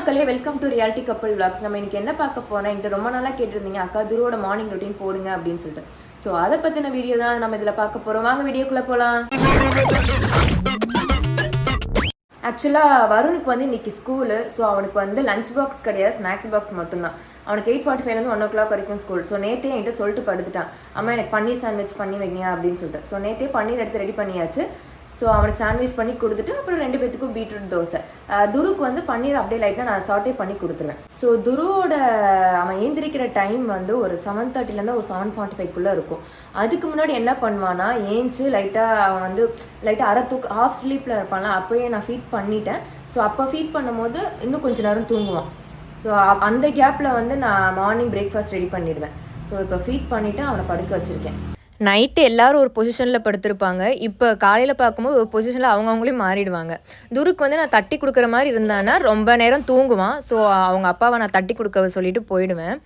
மக்களே, welcome to reality கப்பல் vlogs. நம்ம இன்னைக்கு என்ன பார்க்க போறோம், என்கிட்ட ரொம்ப நாளாக கேட்டிருந்தீங்க அக்கா துருவோட மார்னிங் ரொட்டீன் போடுங்க அப்படின்னு சொல்லிட்டு. ஸோ அதை பற்றின வீடியோ தான் நம்ம இதில் பார்க்க போகிறோம். வாங்க வீடியோக்குள்ளே போகலாம். ஆக்சுவலாக வருணுக்கு வந்து இன்னைக்கு ஸ்கூலு. ஸோ அவனுக்கு வந்து லஞ்ச் பாக்ஸ் கிடையாது, ஸ்நாக்ஸ் பாக்ஸ் மட்டும்தான். அவனுக்கு 8:45 1 o'clock வரைக்கும் ஸ்கூல். ஸோ நேற்றே என்கிட்ட சொல்லிட்டு படுத்துட்டான், அம்மா எனக்கு பன்னீர் சாண்ட்விச் பண்ணி வைங்க அப்படின்னு சொல்லிட்டு. ஸோ நேற்றே பன்னீர் எடுத்து ரெடி பண்ணியாச்சு. ஸோ அவனுக்கு சாண்ட்விச் பண்ணி கொடுத்துட்டு அப்புறம் 2 பேத்துக்கும் பீட்ரூட் தோசை. துருக்கு வந்து பன்னீர் அப்படியே லைட்டாக நான் சாட்டே பண்ணி கொடுத்துருவேன். ஸோ துருவோட அவன் ஏந்திரிக்கிற டைம் வந்து ஒரு 7:30 ஒரு 7:45 இருக்கும். அதுக்கு முன்னாடி என்ன பண்ணுவான்னா, ஏஞ்சி லைட்டாக அவன் வந்து லைட்டாக ஹாஃப் ஸ்லீப்பில் இருப்பான்ல, அப்போயே நான் ஃபீட் பண்ணிட்டேன். ஸோ அப்போ ஃபீட் பண்ணும்போது இன்னும் கொஞ்சம் நேரம் தூங்குவான். ஸோ அந்த கேப்பில் வந்து நான் மார்னிங் பிரேக்ஃபாஸ்ட் ரெடி பண்ணிடுவேன். ஸோ இப்போ ஃபீட் பண்ணிவிட்டு அவனை படுக்க வச்சுருக்கேன். நைட்டு எல்லோரும் ஒரு பொசிஷனில் படுத்திருப்பாங்க. இப்போ காலையில் பார்க்கும்போது ஒரு பொசிஷனில் அவங்கவுங்களையும் மாறிடுவாங்க. துருக்கு வந்து நான் தட்டி கொடுக்குற மாதிரி இருந்தானா ரொம்ப நேரம் தூங்குவான். ஸோ அவங்க அப்பாவை நான் தட்டி கொடுக்க சொல்லிட்டு போயிடுவேன்.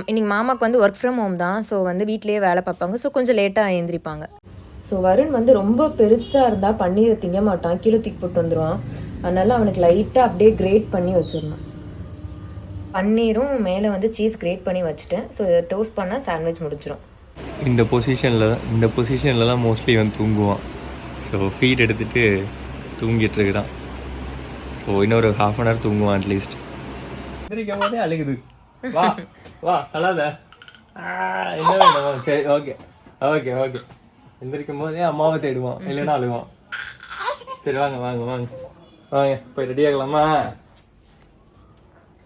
இன்றைக்கி மாமாவுக்கு வந்து ஒர்க் ஃப்ரம் ஹோம் தான். ஸோ வந்து வீட்லேயே வேலை பார்ப்பாங்க. ஸோ கொஞ்சம் லேட்டாக எழுந்திரிப்பாங்க. ஸோ வருண் வந்து ரொம்ப பெருசாக இருந்தால் பன்னீரை திங்க மாட்டான், கீழே தூக்கி போட்டு வந்துடுவான். அதனால் அவனுக்கு லைட்டாக அப்படியே கிரேட் பண்ணி வச்சிடணும். பன்னீரும் மேலே வந்து சீஸ் கிரேட் பண்ணி வச்சுட்டேன். ஸோ இதை டோஸ்ட் பண்ணால் சாண்ட்விச் முடிச்சிடும். இந்த பொசிஷன்லலாம் மோஸ்ட்லி வந்து தூங்குவான். ஸோ ஃபீட் எடுத்துகிட்டு தூங்கிட்டுருக்குறான். ஸோ இன்னொரு 1/2 hour தூங்குவான் அட்லீஸ்ட். எந்திரிக்கும் போதே அழுகுது, வா வா அழாத, என்ன வேணும், சரி ஓகே ஓகே ஓகே. எந்திரிக்கும் போதே அம்மாவை தேடுவான், இல்லைன்னா அழுவான். சரி வாங்க வாங்க வாங்க வாங்க போய் ரெடி ஆகலாமா?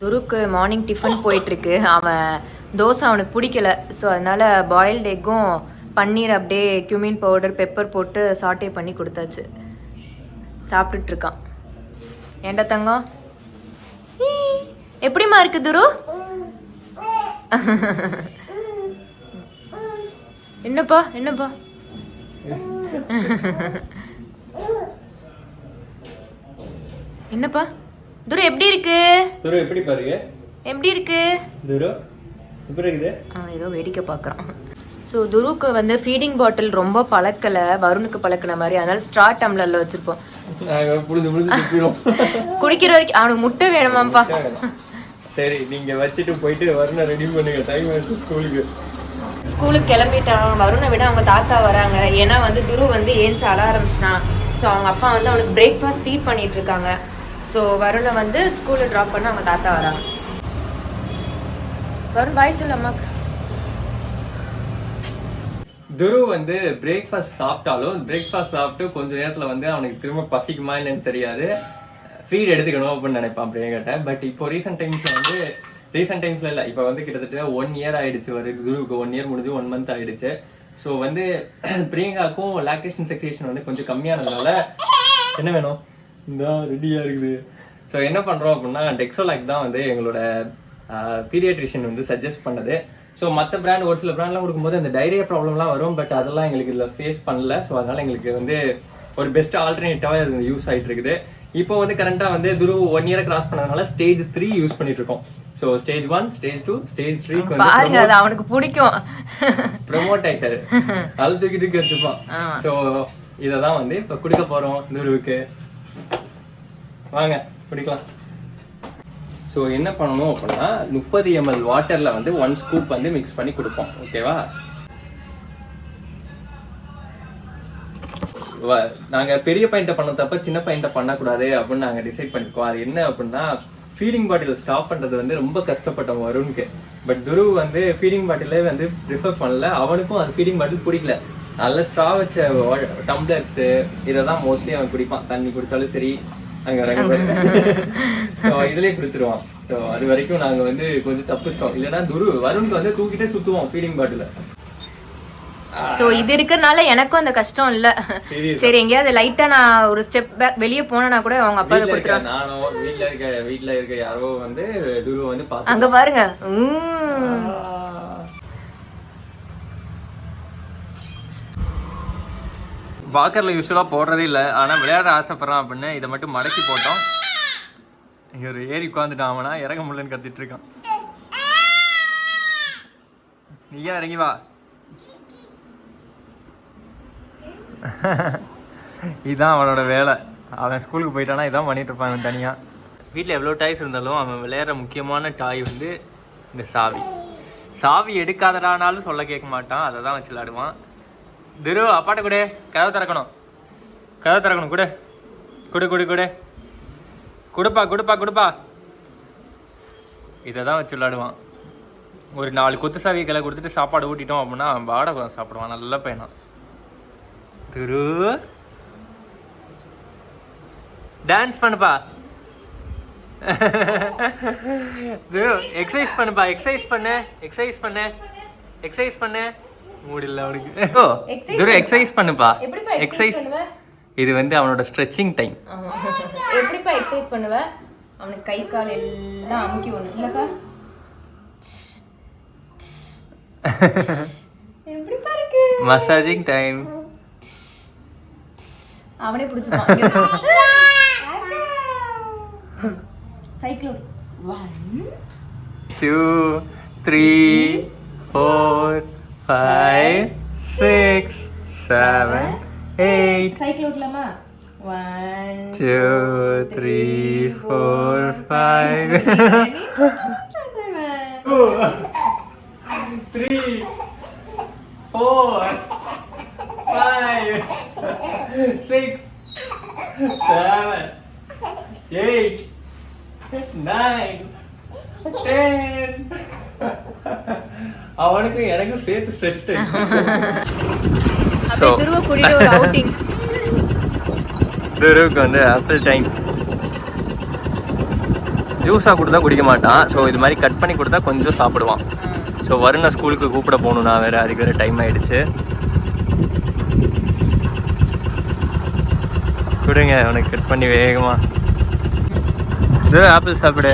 துருக்கு மார்னிங் டிஃபன் போயிட்டுருக்கு. அவன் தோசை அவனுக்கு பிடிக்கல. ஸோ அதனால் பாயில்டு எக்கும் பன்னீர் அப்படியே கியூமின் பவுடர் பெப்பர் போட்டு சாட்டே பண்ணி கொடுத்தாச்சு. சாப்பிட்டுட்ருக்கான். ஏண்டா தங்கம், எப்படிமா இருக்கு துரு? என்னப்பா என்னப்பா என்னப்பா துரு எப்படி இருக்கு? துரு எப்படி பாருங்க, எப்படி இருக்கு துரு? எப்படி இருக்குது? ஏதோ வேடிக்கை பார்க்குறான். ஸோ துருக்கு வந்து ஃபீடிங் பாட்டில் ரொம்ப பழக்கலை, வருணுக்கு பழக்கின மாதிரி. அதனால ஸ்ட்ரா டம்ளரில் வச்சுருப்போம். குடிக்கிற வரைக்கும் அவனுக்கு முட்டை வேணுமாப்பா. சரி நீங்கள் வச்சுட்டு போயிட்டு வருணை ரெடி பண்ணுங்க, டைம் ஆச்சு ஸ்கூலுக்கு. ஸ்கூலுக்கு கிளம்பிட்டான். வருணை விட அவங்க தாத்தா வராங்க. ஏன்னா வந்து துரு வந்து ஏஞ்சி அழ ஆரம்பிச்சிட்டான். ஸோ அவங்க அப்பா வந்து அவனுக்கு பிரேக்ஃபாஸ்ட் ஃபீட் பண்ணிட்டு இருக்காங்க. ஸோ வருணை வந்து ஸ்கூலில் ட்ராப் பண்ண அவங்க தாத்தா வராங்க. வருண் பாய் சொல்லு அம்மாக்கு. துரு வந்து பிரேக்ஃபாஸ்ட் சாப்பிட்டாலும் பிரேக்ஃபாஸ்ட் சாப்பிட்டு கொஞ்ச நேரத்தில் வந்து அவனுக்கு திரும்ப பசிக்குமா இல்லைன்னு தெரியாது, ஃபீட் எடுத்துக்கணும் அப்படின்னு நினைப்பான் பிரியங்கிட்ட. பட் இப்போ ரீசெண்ட் டைம்ஸில் இல்லை, இப்போ வந்து கிட்டத்தட்ட 1 year ஆயிடுச்சு. துருவுக்கு 1 year முடிஞ்சு 1 month ஆயிடுச்சு. ஸோ வந்து பிரியங்காக்கும் லாக்டேஷன் செக்ரேஷன் வந்து கொஞ்சம் கம்மியானதுனால என்ன வேணும், இந்த ரெடியாக இருக்குது. ஸோ என்ன பண்ணுறோம் அப்படின்னா, டெக்ஸோலாக் தான் வந்து எங்களோட பீடியாட்ரிஷியன் வந்து சஜஸ்ட் பண்ணது. ஸோ மற்ற பிராண்ட் ஒரு சில பிராண்ட்லாம் கொடுக்கும்போது அந்த டைரியா ப்ராப்ளம்லாம் வரும். பட் அதெல்லாம் எங்களுக்கு இதில் ஃபேஸ் பண்ணல. ஸோ அதனால் எங்களுக்கு வந்து ஒரு பெஸ்ட் ஆல்டர்னேட்டிவாக இது யூஸ் ஆகிட்டு இருக்குது. இப்போ வந்து கரண்ட்டாக வந்து துரு 1 year கிராஸ் பண்ணதுனால ஸ்டேஜ் 3 யூஸ் பண்ணிட்டு இருக்கோம். ஸோ ஸ்டேஜ் 1, ஸ்டேஜ் 2, ஸ்டேஜ் 3 பாருங்க, அது அவனுக்கு பிடிக்கும். ப்ரமோட் ஆயிட்டாரு, அது தூக்கி வச்சுப்பான். ஸோ இதை தான் வந்து இப்போ கொடுக்க போகிறோம் துருவுக்கு. வாங்க குடிக்கலாம். ஸோ என்ன பண்ணணும் அப்படின்னா, 30 ml வாட்டரில் வந்து 1 scoop வந்து மிக்ஸ் பண்ணி கொடுப்போம். ஓகேவா? நாங்கள் பெரிய பையன்ட்ட பண்ண சின்ன பையன்ட்ட பண்ணக்கூடாது அப்படின்னு நாங்கள் டிசைட் பண்ணிருக்கோம். அது என்ன அப்படின்னா, ஃபீடிங் பாட்டில் ஸ்டாப் பண்ணுறது வந்து ரொம்ப கஷ்டப்பட்டோம் வருணுக்கு. பட் துரு வந்து ஃபீடிங் பாட்டிலே வந்து ப்ரிஃபர் பண்ணல. அவனுக்கும் அது ஃபீடிங் பாட்டில் பிடிக்கல. நல்ல ஸ்ட்ரா வச்ச டம்ளர்ஸு இதை தான் மோஸ்ட்லி அவன் குடிப்பான். தண்ணி குடித்தாலும் சரி, இதுலயே குடிச்சிருவான். ஸோ அது வரைக்கும் நாங்க வந்து கொஞ்சம் தப்பிச்சிட்டோம். இல்லைன்னா வருணுக்கு வந்து தூக்கிட்டே சுத்துவோம் ஃபீடிங் பாட்டில. ஸோ இது இருக்கிறதுனால எனக்கும் அந்த கஷ்டம் இல்லை. சரி, எங்கேயாவது லைட்டா நான் ஒரு ஸ்டெப் பேக் வெளியே போனா கூட அவங்க அப்பா கொடுத்துருவாங்க. நானும் வீட்டுல இருக்க யாரோ வந்து துரு வந்து அங்க பாருங்க. வாக்கரில் யூஸ்வலாக போடுறதே இல்லை, ஆனால் விளையாட ஆசைப்பட்றான் அப்படின்னு இதை மட்டும் மடக்கி போட்டோம். இங்கே ஒரு ஏறி உட்காந்துட்டான். அவனா இறங்க முடியலன்னு கத்திட்டு இருக்கான். நீயா இறங்கி வா. இதுதான் அவனோட வேலை. அவன் ஸ்கூலுக்கு போயிட்டானா இதான் பண்ணிட்டு இருப்பான் அவன் தனியாக. வீட்டில் எவ்வளோ டாய்ஸ் இருந்தாலும் அவன் விளையாடுற முக்கியமான டாய் வந்து இந்த சாவி. சாவி எடுக்காதடானாலும் சொல்ல கேட்க மாட்டான், அதை தான் வச்சு விளையாடுவான். திரு அப்பாட்ட கூட கதவை திறக்கணும், கதவை திறக்கணும், கூட கொடு கொடு கொடு கொடுப்பா கொடுப்பா கொடுப்பா. இதை தான் வச்சு விளையாடுவான். ஒரு 4 குத்து சாவியை கையில் கொடுத்துட்டு சாப்பாடு ஊட்டிட்டோம் அப்படின்னா அவன் பாட சாப்பிடுவான். நல்ல பையனா. திரு டான்ஸ் பண்ணுப்பா, எக்ஸசைஸ் பண்ணுப்பா, எக்ஸசைஸ் பண்ணு, எக்ஸசைஸ் பண்ணு, எக்ஸசைஸ் பண்ணு. முடியல அவனுக்கு. ஓ திரு எக்ஸசைஸ் பண்ணுப்பா. எக்ஸசைஸ் இது வந்து அவனோட ஸ்ட்ரெச்சிங் டைம். எப்படிப்பா எக்ஸசைஸ் பண்ணுவ? அவனுக்கு கை கால் எல்லாம் அமுக்கி ஒண்ணு இல்லப்பா. எப்படிப்பா இருக்கு? Massaging time. அவனே பிடிச்சுப்பான். Cycle 1 2 3 4 5 6 7 8 cycle ஓட்டலாமா? 1 2 3 4 5 3 4 5 6 7 8 9 10. அவனுக்கு எனக்கும் சேர்த்து ஸ்ட்ரெச் டைம். அப்படியே துருவ கூட்டிட்டு ஒரு அவுட்டிங். துருவுக்கு வந்து ஆப்பிள் டைம். ஜூஸாக கொடுத்தா குடிக்க மாட்டான். ஸோ இது மாதிரி கட் பண்ணி கொடுத்தா கொஞ்சம் சாப்பிடுவான். ஸோ வருண ஸ்கூலுக்கு கூப்பிட போகணும் நான் வேறு, அதுக்கு வேறு டைம் ஆகிடுச்சு. கொடுங்க அவனுக்கு கட் பண்ணி வேகமா. இது ஆப்பிள் சாப்பிடு.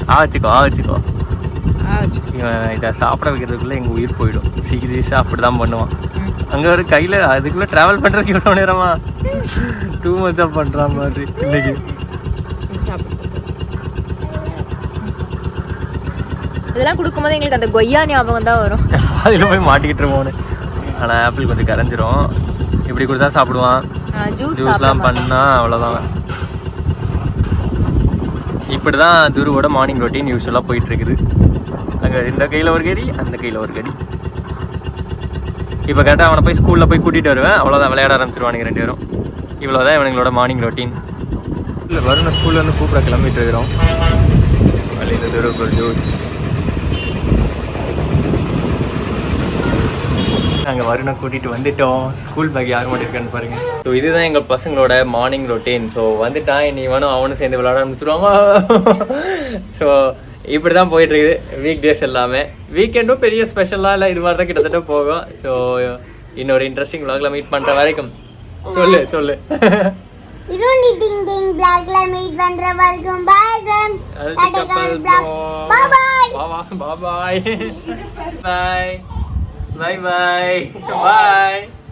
வச்சுக்கோ வச்சுக்கோ. இவன் இதை சாப்பிட வைக்கிறதுக்குள்ளே எங்கள் உயிர் போயிடும். சீக்கிரம் அப்படி தான் பண்ணுவான். அங்கே ஒரு கையில் அதுக்குள்ளே ட்ராவல் பண்ணுறதுக்கு இவ்வளோ நேரமா? டூ மச்சாக பண்ணுற மாதிரி இன்னைக்கு. இதெல்லாம் கொடுக்கும்போது எங்களுக்கு அந்த கொய்யா ஞாபகம் தான் வரும். அதில் போய் மாட்டிக்கிட்டு இருப்போன்னு. ஆனால் ஆப்பிள் கொஞ்சம் கரைஞ்சிரும். இப்படி கொடுத்தா சாப்பிடுவான். ஜூஸ்லாம் பண்ணால் அவ்வளோதான். இப்படி தான் துருவோட மார்னிங் ரொட்டீன் யூஸ்வலாக போயிட்டுருக்குது. அங்கே இந்த கையில் ஒரு கடி, அந்த கையில் ஒரு கடி. இப்போ கரெக்டாக அவனை போய் ஸ்கூலில் போய் கூட்டிகிட்டு வருவேன். அவ்வளோதான், விளையாட ஆரம்பிச்சிருவானுங்க 2 பேரும். இவ்வளோதான் இவனுங்களோட மார்னிங் ரொட்டீன். இல்லை வருண் ஸ்கூல்லேருந்து கூப்பிட கிளம்பிட்டு இருக்கிறோம். வழியில் துருவுக்கு ஒரு ஜூஸ். நாங்கள் வருணை கூட்டிகிட்டு வந்துட்டோம். ஸ்கூல் பேக் யார் மட்டும் இருக்கான்னு பாருங்கள். ஸோ இதுதான் எங்கள் பசங்களோட மார்னிங் ரொட்டீன். ஸோ வந்துட்டான் நீ வேணும் அவனும் சேர்ந்து விளையாட ஆரம்பிச்சிருவாங்க. ஸோ இப்படி தான் போயிட்டுருக்குது வீக் டேஸ் எல்லாமே. வீக்கெண்டும் பெரிய ஸ்பெஷலாக இல்லை, இது மாதிரி தான் கிட்டத்தட்ட போகும். ஸோ இன்னொரு இன்ட்ரெஸ்டிங் vlogல மீட் பண்ணுற வரைக்கும் சொல்லு சொல்லு. Ironi ding ding black la meet vandra welcome bye Sam. Bye bye. Bye bye. Bye bye. Bye bye. Bye.